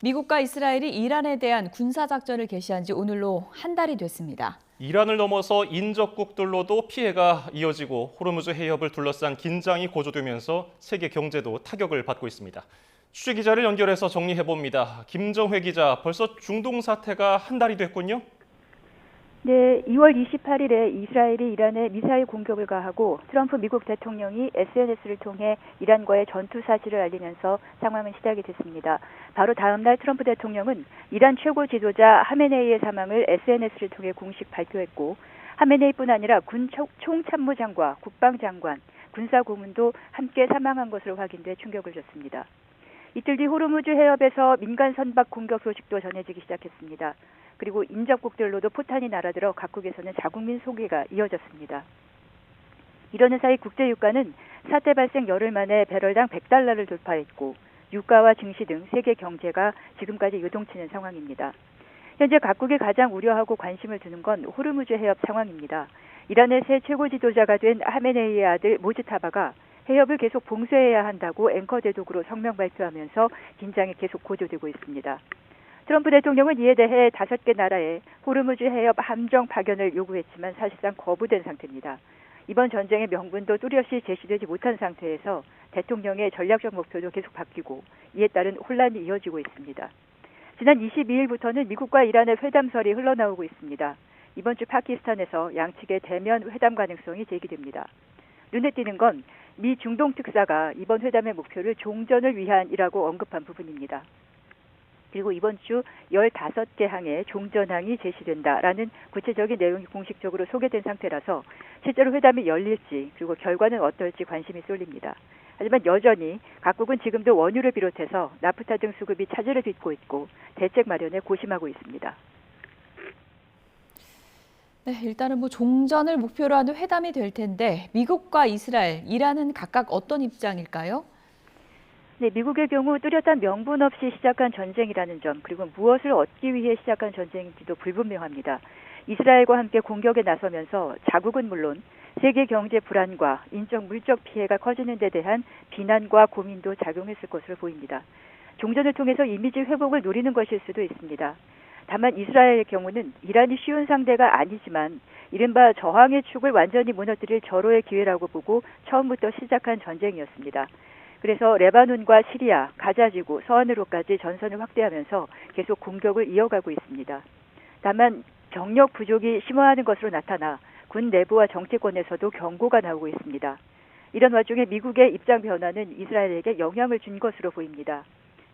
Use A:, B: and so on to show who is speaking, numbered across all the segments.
A: 미국과 이스라엘이 이란에 대한 군사작전을 개시한 지 오늘로 한 달이 됐습니다.
B: 이란을 넘어서 인접국들로도 피해가 이어지고 호르무즈 해협을 둘러싼 긴장이 고조되면서 세계 경제도 타격을 받고 있습니다. 취재기자를 연결해서 정리해봅니다. 김정회 기자, 벌써 중동 사태가 한 달이 됐군요.
C: 네, 2월 28일에 이스라엘이 이란에 미사일 공격을 가하고 트럼프 미국 대통령이 SNS를 통해 이란과의 전투 사실을 알리면서 상황은 시작이 됐습니다. 바로 다음 날 트럼프 대통령은 이란 최고 지도자 하메네이의 사망을 SNS를 통해 공식 발표했고, 하메네이뿐 아니라 군 총참모장과 국방장관, 군사고문도 함께 사망한 것으로 확인돼 충격을 줬습니다. 이틀 뒤 호르무즈 해협에서 민간 선박 공격 소식도 전해지기 시작했습니다. 그리고 인접국들로도 포탄이 날아들어 각국에서는 자국민 소개가 이어졌습니다. 이러는 사이 국제유가는 사태 발생 열흘 만에 배럴당 $100를 돌파했고, 유가와 증시 등 세계 경제가 지금까지 요동치는 상황입니다. 현재 각국이 가장 우려하고 관심을 두는 건 호르무즈 해협 상황입니다. 이란의 새 최고 지도자가 된 하메네이의 아들 모즈타바가 해협을 계속 봉쇄해야 한다고 앵커 대독으로 성명 발표하면서 긴장이 계속 고조되고 있습니다. 트럼프 대통령은 이에 대해 5개 나라에 호르무즈 해협 함정 파견을 요구했지만 사실상 거부된 상태입니다. 이번 전쟁의 명분도 뚜렷이 제시되지 못한 상태에서 대통령의 전략적 목표도 계속 바뀌고 이에 따른 혼란이 이어지고 있습니다. 지난 22일부터는 미국과 이란의 회담설이 흘러나오고 있습니다. 이번 주 파키스탄에서 양측의 대면 회담 가능성이 제기됩니다. 눈에 띄는 건 미 중동 특사가 이번 회담의 목표를 종전을 위한이라고 언급한 부분입니다. 그리고 이번 주 15개 항의 종전항이 제시된다라는 구체적인 내용이 공식적으로 소개된 상태라서 실제로 회담이 열릴지 그리고 결과는 어떨지 관심이 쏠립니다. 하지만 여전히 각국은 지금도 원유를 비롯해서 나프타 등 수급이 차질을 빚고 있고 대책 마련에 고심하고 있습니다.
A: 네, 일단은 종전을 목표로 하는 회담이 될 텐데 미국과 이스라엘, 이란은 각각 어떤 입장일까요?
C: 네, 미국의 경우 뚜렷한 명분 없이 시작한 전쟁이라는 점, 그리고 무엇을 얻기 위해 시작한 전쟁인지도 불분명합니다. 이스라엘과 함께 공격에 나서면서 자국은 물론 세계 경제 불안과 인적 물적 피해가 커지는 데 대한 비난과 고민도 작용했을 것으로 보입니다. 종전을 통해서 이미지 회복을 노리는 것일 수도 있습니다. 다만 이스라엘의 경우는 이란이 쉬운 상대가 아니지만 이른바 저항의 축을 완전히 무너뜨릴 절호의 기회라고 보고 처음부터 시작한 전쟁이었습니다. 그래서 레바논과 시리아, 가자지구, 서안으로까지 전선을 확대하면서 계속 공격을 이어가고 있습니다. 다만 병력 부족이 심화하는 것으로 나타나 군 내부와 정치권에서도 경고가 나오고 있습니다. 이런 와중에 미국의 입장 변화는 이스라엘에게 영향을 준 것으로 보입니다.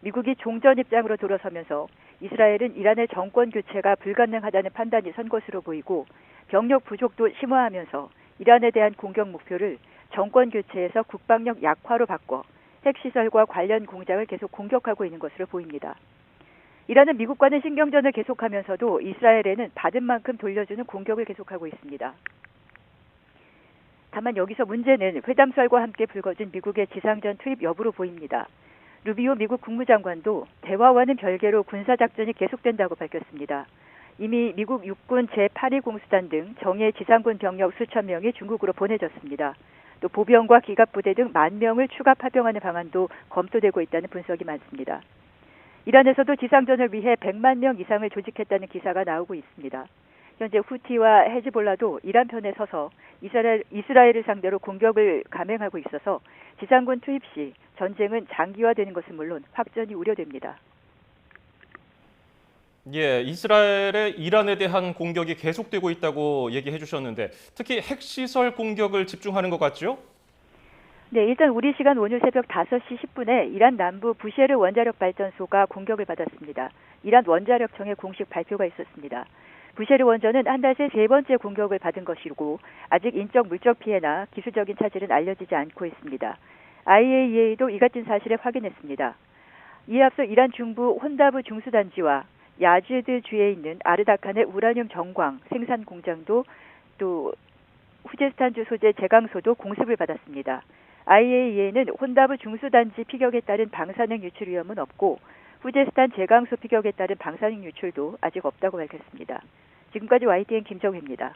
C: 미국이 종전 입장으로 돌아서면서 이스라엘은 이란의 정권 교체가 불가능하다는 판단이 선 것으로 보이고 병력 부족도 심화하면서 이란에 대한 공격 목표를 정권 교체에서 국방력 약화로 바꿔 핵시설과 관련 공장을 계속 공격하고 있는 것으로 보입니다. 이란은 미국과는 신경전을 계속하면서도 이스라엘에는 받은 만큼 돌려주는 공격을 계속하고 있습니다. 다만 여기서 문제는 회담설과 함께 불거진 미국의 지상전 투입 여부로 보입니다. 루비오 미국 국무장관도 대화와는 별개로 군사작전이 계속된다고 밝혔습니다. 이미 미국 육군 제8위 공수단 등 정예 지상군 병력 수천 명이 중국으로 보내졌습니다. 또 보병과 기갑부대 등 10,000명을 추가 파병하는 방안도 검토되고 있다는 분석이 많습니다. 이란에서도 지상전을 위해 100만 명 이상을 조직했다는 기사가 나오고 있습니다. 현재 후티와 헤즈볼라도 이란 편에 서서 이스라엘을 상대로 공격을 감행하고 있어서 지상군 투입 시 전쟁은 장기화되는 것은 물론 확전이 우려됩니다.
B: 예, 이스라엘의 이란에 대한 공격이 계속되고 있다고 얘기해 주셨는데 특히 핵시설 공격을 집중하는 것 같죠?
C: 네, 일단 우리 시간 오늘 새벽 5시 10분에 이란 남부 부셰르 원자력 발전소가 공격을 받았습니다. 이란 원자력청의 공식 발표가 있었습니다. 부셰르 원전은 한 달 새 3번째 공격을 받은 것이고 아직 인적 물적 피해나 기술적인 차질은 알려지지 않고 있습니다. IAEA도 이 같은 사실을 확인했습니다. 이에 앞서 이란 중부 혼다브 중수단지와 야즈드 주에 있는 아르다칸의 우라늄 정광 생산 공장도 또 후제스탄주 소재 제강소도 공습을 받았습니다. IAEA는 혼다브 중수단지 피격에 따른 방사능 유출 위험은 없고 후제스탄 제강소 피격에 따른 방사능 유출도 아직 없다고 밝혔습니다. 지금까지 YTN 김정혜입니다.